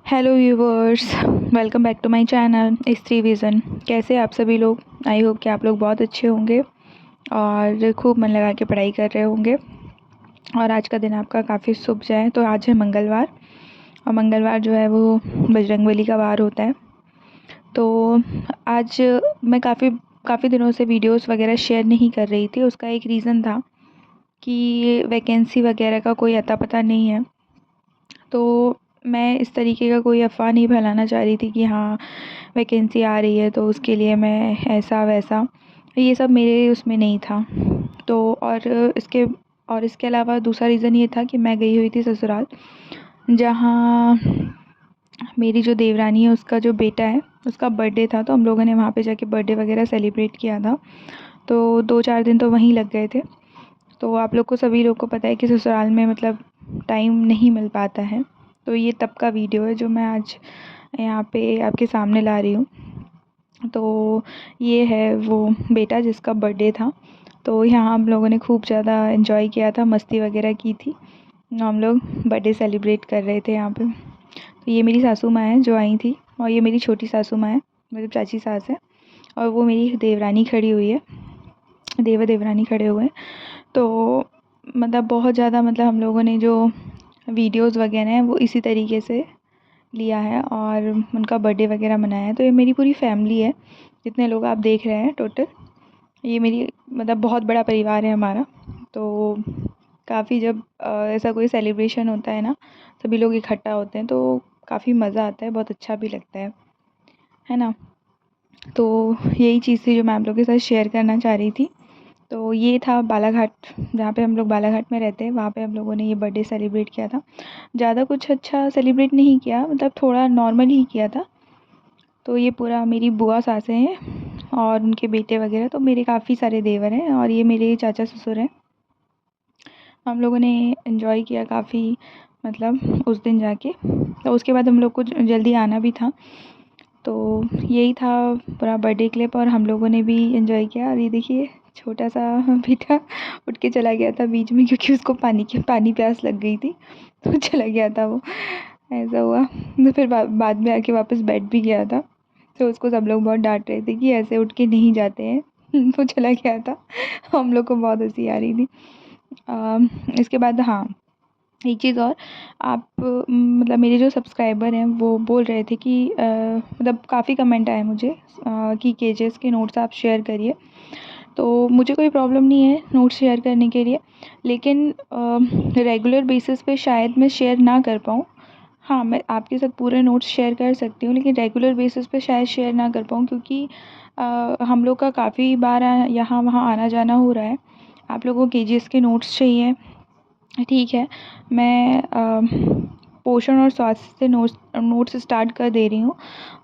Hello viewers, welcome back to my channel Stree vision. कैसे आप सभी लोग? आई होप कि आप लोग बहुत अच्छे होंगे और खूब मन लगा के पढ़ाई कर रहे होंगे और आज का दिन आपका काफ़ी शुभ जाए। तो आज है मंगलवार और मंगलवार जो है वो बजरंगबली का वार होता है। तो आज मैं काफ़ी दिनों से वीडियोस वगैरह शेयर नहीं कर रही थी। उसका एक रीज़न था कि वैकेंसी वगैरह का कोई अता पता नहीं है। तो मैं इस तरीके का कोई अफ़वाह नहीं फैलाना चाह रही थी कि हाँ वैकेंसी आ रही है तो उसके लिए मैं ऐसा वैसा, ये सब मेरे उसमें नहीं था। तो इसके अलावा दूसरा रीज़न ये था कि मैं गई हुई थी ससुराल, जहाँ मेरी जो देवरानी है उसका जो बेटा है उसका बर्थडे था। तो हम लोगों ने वहाँ पे जाके बर्थडे वगैरह सेलिब्रेट किया था। तो 2-4 दिन तो वहीं लग गए थे। तो आप लोग को सभी लोग को पता है कि ससुराल में मतलब टाइम नहीं मिल पाता है। तो ये तब का वीडियो है जो मैं आज यहाँ पे आपके सामने ला रही हूँ। तो ये है वो बेटा जिसका बर्थडे था। तो यहाँ हम लोगों ने खूब ज़्यादा एंजॉय किया था, मस्ती वगैरह की थी। हम लोग बर्थडे सेलिब्रेट कर रहे थे यहाँ पे। तो ये मेरी सासू माँ है जो आई थी और ये मेरी छोटी सासू माँ है, मतलब चाची सास है, और वो मेरी देवरानी खड़ी हुई है, देवरानी खड़े हुए हैं। तो मतलब बहुत ज़्यादा मतलब हम लोगों ने जो वीडियोस वगैरह हैं वो इसी तरीके से लिया है और उनका बर्थडे वगैरह मनाया है। तो ये मेरी पूरी फैमिली है, जितने लोग आप देख रहे हैं टोटल, ये मेरी मतलब बहुत बड़ा परिवार है हमारा। तो काफ़ी जब ऐसा कोई सेलिब्रेशन होता है ना, सभी लोग इकट्ठा होते हैं तो काफ़ी मज़ा आता है, बहुत अच्छा भी लगता है ना। तो यही चीज़ थी जो मैं आप लोगों के साथ शेयर करना चाह रही थी। तो ये था बालाघाट, जहाँ पे हम लोग बालाघाट में रहते हैं, वहाँ पे हम लोगों ने ये बर्थडे सेलिब्रेट किया था। ज़्यादा कुछ अच्छा सेलिब्रेट नहीं किया, मतलब थोड़ा नॉर्मल ही किया था। तो ये पूरा मेरी बुआ सासें हैं और उनके बेटे वगैरह, तो मेरे काफ़ी सारे देवर हैं और ये मेरे चाचा ससुर हैं। हम लोगों ने एंजॉय किया काफ़ी, मतलब उस दिन जाके। तो उसके बाद हम लोग को जल्दी आना भी था। तो यही था पूरा बर्थडे क्लिप और हम लोगों ने भी एंजॉय किया। और ये देखिए छोटा सा बेटा उठ के चला गया था बीच में, क्योंकि उसको पानी प्यास लग गई थी तो चला गया था वो, ऐसा हुआ। तो फिर बाद में आके वापस बैठ भी गया था। तो उसको सब लोग बहुत डांट रहे थे कि ऐसे उठ के नहीं जाते हैं वो चला गया था। हम लोग को बहुत हंसी आ रही थी। इसके बाद हाँ, एक चीज़ और, आप मतलब मेरे जो सब्सक्राइबर हैं वो बोल रहे थे कि मतलब काफ़ी कमेंट आए मुझे कि केजेस के नोट्स आप शेयर करिए। तो मुझे कोई प्रॉब्लम नहीं है नोट्स शेयर करने के लिए, लेकिन रेगुलर बेसिस पे शायद मैं शेयर ना कर पाऊँ। हाँ, मैं आपके साथ पूरे नोट्स शेयर कर सकती हूँ, लेकिन रेगुलर बेसिस पे शायद शेयर ना कर पाऊँ, क्योंकि हम लोग का काफ़ी बार यहाँ वहाँ आना जाना हो रहा है। आप लोगों को केजीएस के नोट्स चाहिए, ठीक है। मैं पोषण और स्वास्थ्य से नोट्स स्टार्ट कर दे रही हूँ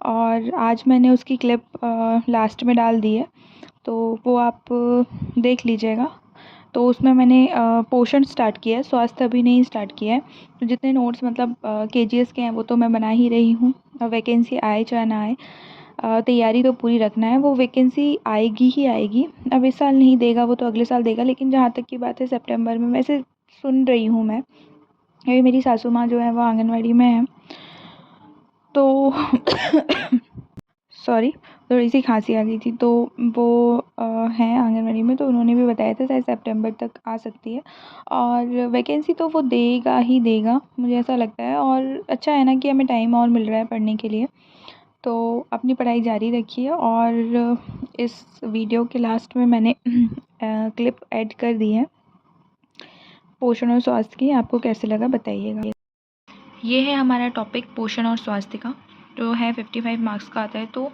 और आज मैंने उसकी क्लिप लास्ट में डाल दी है, तो वो आप देख लीजिएगा। तो उसमें मैंने पोषण स्टार्ट किया है, स्वास्थ्य अभी नहीं स्टार्ट किया है। तो जितने नोट्स मतलब केजीएस के हैं वो तो मैं बना ही रही हूँ। और वैकेंसी आए चाहे ना आए, तैयारी तो पूरी रखना है। वो वैकेंसी आएगी ही आएगी, अब इस साल नहीं देगा वो तो अगले साल देगा। लेकिन जहाँ तक की बात है सितंबर में, वैसे सुन रही हूँ मैं, अभी मेरी सासू माँ जो है वो आंगनवाड़ी में है, तो सॉरी, थोड़ी सी खांसी आ गई थी। तो वो हैं आंगनवाड़ी में, तो उन्होंने भी बताया था शायद सितंबर तक आ सकती है। और वैकेंसी तो वो देगा ही देगा, मुझे ऐसा लगता है। और अच्छा है ना कि हमें टाइम और मिल रहा है पढ़ने के लिए। तो अपनी पढ़ाई जारी रखिए। और इस वीडियो के लास्ट में मैंने क्लिप ऐड कर दी है पोषण और स्वास्थ्य की, आपको कैसे लगा बताइएगा। ये है हमारा टॉपिक पोषण और स्वास्थ्य का, जो है 55 मार्क्स का आता है। तो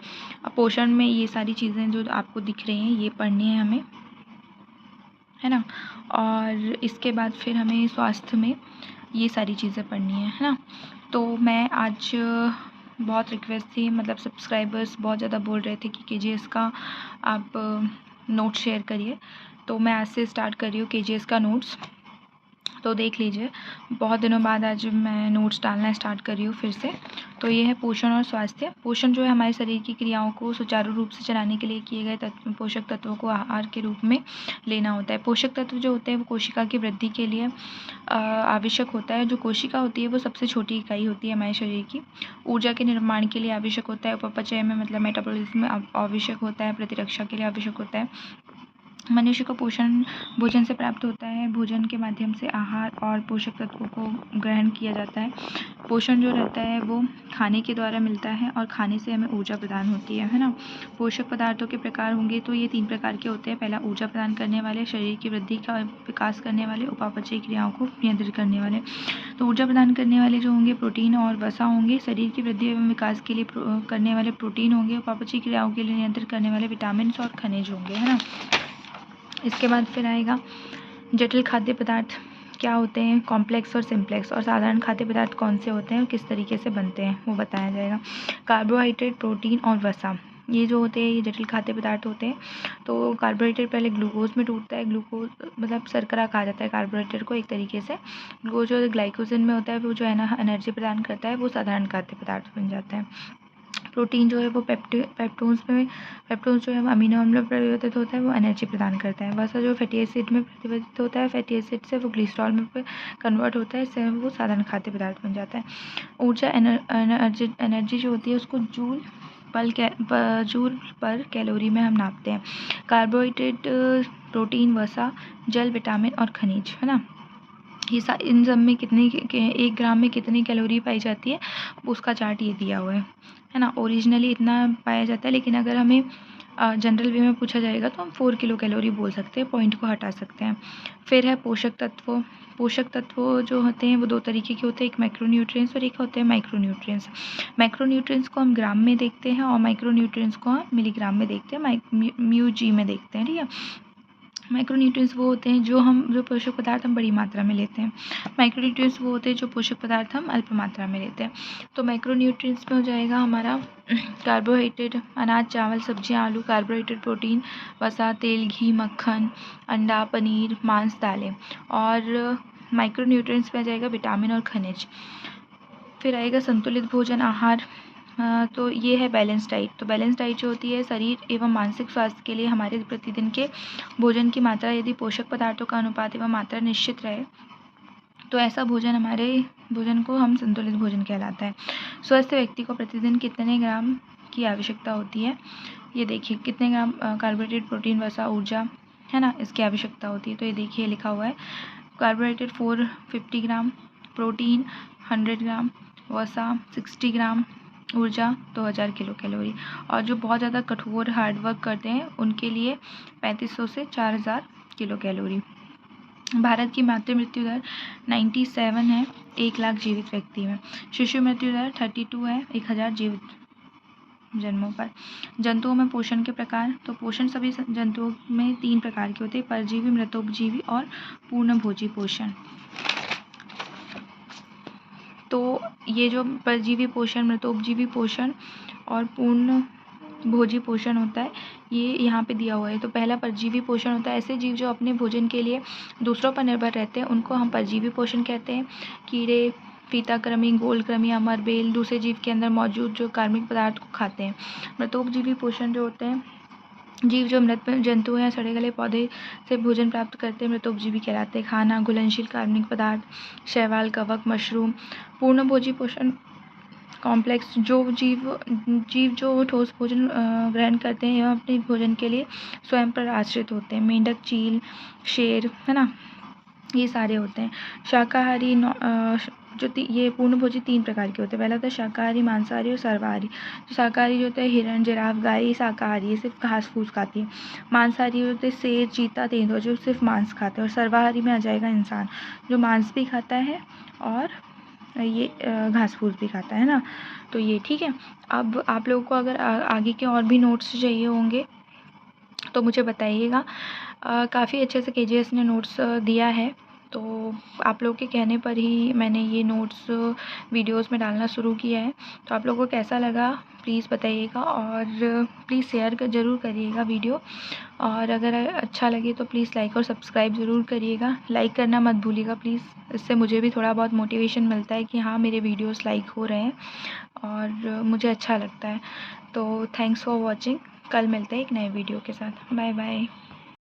पोषण में ये सारी चीज़ें जो आपको दिख रही हैं ये पढ़नी है हमें, है ना। और इसके बाद फिर हमें स्वास्थ्य में ये सारी चीज़ें पढ़नी है ना। तो मैं आज बहुत रिक्वेस्ट थी, मतलब सब्सक्राइबर्स बहुत ज़्यादा बोल रहे थे कि केजीएस का आप नोट शेयर करिए। तो मैं आज से स्टार्ट कर रही हूँ केजीएस का नोट्स। तो देख लीजिए, बहुत दिनों बाद आज मैं नोट्स डालना स्टार्ट कर रही हूँ फिर से। तो ये है पोषण और स्वास्थ्य। पोषण जो है हमारे शरीर की क्रियाओं को सुचारू रूप से चलाने के लिए किए गए पोषक तत्वों को आहार के रूप में लेना होता है। पोषक तत्व जो होते हैं वो कोशिका की वृद्धि के लिए आवश्यक होता है। जो कोशिका होती है वो सबसे छोटी इकाई होती है हमारे शरीर की। ऊर्जा के निर्माण के लिए आवश्यक होता है। उपपचय में मतलब मेटाबॉलिज्म में आवश्यक होता है। प्रतिरक्षा के लिए आवश्यक होता है। मनुष्य को पोषण भोजन से प्राप्त होता है। भोजन के माध्यम से आहार और पोषक तत्वों को ग्रहण किया जाता है। पोषण जो रहता है वो खाने के द्वारा मिलता है और खाने से हमें ऊर्जा प्रदान होती है ना। पोषक पदार्थों के प्रकार होंगे तो ये 3 प्रकार के होते हैं। पहला, ऊर्जा प्रदान करने वाले, शरीर की वृद्धि का विकास करने वाले, उपापचयी क्रियाओं को नियंत्रित करने वाले। तो ऊर्जा प्रदान करने वाले जो होंगे प्रोटीन और वसा होंगे। शरीर की वृद्धि एवं विकास के लिए करने वाले प्रोटीन होंगे। उपापचयी क्रियाओं के लिए नियंत्रित करने वाले विटामिन और खनिज होंगे, है ना। इसके बाद फिर आएगा जटिल खाद्य पदार्थ क्या होते हैं, कॉम्प्लेक्स और सिंप्लेक्स, और साधारण खाद्य पदार्थ कौन से होते हैं और किस तरीके से बनते हैं वो बताया जाएगा। कार्बोहाइड्रेट, प्रोटीन और वसा, ये जो होते हैं ये जटिल खाद्य पदार्थ होते हैं। तो कार्बोहाइड्रेट पहले ग्लूकोज में टूटता है। ग्लूकोज मतलब शर्करा कहा जाता है कार्बोहाइड्रेट को एक तरीके से। वो जो ग्लाइकोजन में होता है वो जो है ना एनर्जी प्रदान करता है, वो साधारण खाद्य पदार्थ बन जाता है। प्रोटीन जो है वो पेप्टोन्स जो है वो अमीनो अम्ल में परिवर्तित होता है, वो एनर्जी प्रदान करता है। वसा जो फैटी एसिड में परिवर्तित होता है, फैटी एसिड से वो ग्लिसरॉल में कन्वर्ट होता है, इससे वो साधारण खाद्य पदार्थ बन जाता है। ऊर्जा एनर्जी जो होती है उसको जूल पर कैलोरी में हम नापते हैं। कार्बोहाइड्रेट, प्रोटीन, वसा, जल, विटामिन और खनिज, है ना। ये इन सब में कितनी 1 ग्राम में कितनी कैलोरी पाई जाती है उसका चार्ट ये दिया हुआ है ना। ओरिजिनली इतना पाया जाता है, लेकिन अगर हमें जनरल वे में पूछा जाएगा तो हम 4 किलो कैलोरी बोल सकते हैं, पॉइंट को हटा सकते हैं। फिर है पोषक तत्व। पोषक तत्व जो होते हैं वो 2 तरीके के होते हैं, एक मैक्रोन्यूट्रिएंट्स और एक होते हैं माइक्रोन्यूट्रिएंट्स। मैक्रोन्यूट्रिएंट्स को हम ग्राम में देखते हैं और माइक्रोन्यूट्रिएंट्स को हम मिलीग्राम में देखते हैं, म्यू जी में देखते हैं, ठीक है। माइक्रोन्यूट्रिएंट्स वो होते हैं जो पोषक पदार्थ हम बड़ी मात्रा में लेते हैं। माइक्रोन्यूट्रिएंट्स वो होते हैं जो पोषक पदार्थ हम अल्प मात्रा में लेते हैं। तो माइक्रोन्यूट्रिएंट्स में हो जाएगा हमारा कार्बोहाइड्रेट, अनाज, चावल, सब्जियां, आलू, कार्बोहाइड्रेट, प्रोटीन, वसा, तेल, घी, मक्खन, अंडा, पनीर, मांस, दालें। और माइक्रोन्यूट्रिएंट्स में आ जाएगा विटामिन और खनिज। फिर आएगा संतुलित भोजन आहार। तो ये है बैलेंस डाइट। तो बैलेंस डाइट जो होती है शरीर एवं मानसिक स्वास्थ्य के लिए हमारे प्रतिदिन के भोजन की मात्रा यदि पोषक पदार्थों का अनुपात एवं मात्रा निश्चित रहे तो ऐसा भोजन हमारे भोजन को हम संतुलित भोजन कहलाता है। स्वस्थ व्यक्ति को प्रतिदिन कितने ग्राम की आवश्यकता होती है, ये देखिए कितने ग्राम कार्बोहाइड्रेट, प्रोटीन, वसा, ऊर्जा, है ना, इसकी आवश्यकता होती है। तो ये देखिए लिखा हुआ है कार्बोहाइड्रेट 450 ग्राम, प्रोटीन 100 ग्राम, वसा 60 ग्राम, ऊर्जा 2000 किलो कैलोरी। और जो बहुत ज़्यादा कठोर हार्डवर्क करते हैं उनके लिए 3500 से 4000 किलो कैलोरी। भारत की मातृ मृत्यु दर 97 है 1 लाख जीवित व्यक्ति में। शिशु मृत्यु दर 32 है 1000 जीवित जन्मों पर। जंतुओं में पोषण के प्रकार। तो पोषण सभी जंतुओं में 3 प्रकार के होते हैं, परजीवी, मृतोपजीवी और पूर्णभोजी पोषण। तो ये जो परजीवी पोषण, मृतोपजीवी पोषण और पूर्ण भोजी पोषण होता है ये यहाँ पे दिया हुआ है। तो पहला परजीवी पोषण होता है, ऐसे जीव जो अपने भोजन के लिए दूसरों पर निर्भर रहते हैं उनको हम परजीवी पोषण कहते हैं। कीड़े, फीताकृमि, गोलकृमि, अमर, बेल दूसरे जीव के अंदर मौजूद जो कार्बनिक पदार्थ को खाते हैं। मृतोपजीवी पोषण जो होते हैं जीव जो मृत जंतु या सड़े गले पौधे से भोजन प्राप्त करते हैं मृतोपजीवी कहलाते हैं। खाना, घुलनशील कार्बनिक पदार्थ, शैवाल, कवक, मशरूम। पूर्णभोजी पोषण कॉम्प्लेक्स जो जीव जो ठोस भोजन ग्रहण करते हैं एवं अपने भोजन के लिए स्वयं पर आश्रित होते हैं। मेंढक, चील, शेर, है ना, ये सारे होते हैं। शाकाहारी ये पूर्णभोजी 3 प्रकार के होते हैं। पहला होता है शाकाहारी, मांसाहारी और सर्वाहारी। तो शाकाहारी जो होता है हिरण, जिराफ, गाय, ये शाकाहारी, ये सिर्फ घास फूस खाती है। मांसाहारी होते हैं शेर, चीता, तेंदुआ जो सिर्फ मांस खाते हैं। और सर्वाहारी में आ जाएगा इंसान जो मांस भी खाता है और ये घास फूस भी खाता है ना। तो ये ठीक है। अब आप लोगों को अगर आगे के और भी नोट्स चाहिए होंगे तो मुझे बताइएगा। काफ़ी अच्छे से KGS ने नोट्स दिया है तो आप लोगों के कहने पर ही मैंने ये नोट्स वीडियोस में डालना शुरू किया है। तो आप लोगों को कैसा लगा प्लीज़ बताइएगा, और प्लीज़ शेयर ज़रूर करिएगा वीडियो, और अगर अच्छा लगे तो प्लीज़ लाइक और सब्सक्राइब ज़रूर करिएगा। लाइक करना मत भूलिएगा प्लीज़, इससे मुझे भी थोड़ा बहुत मोटिवेशन मिलता है कि हाँ मेरे वीडियोस लाइक हो रहे हैं और मुझे अच्छा लगता है। तो थैंक्स फॉर वॉचिंग। कल मिलते हैं एक नए वीडियो के साथ। Bye bye.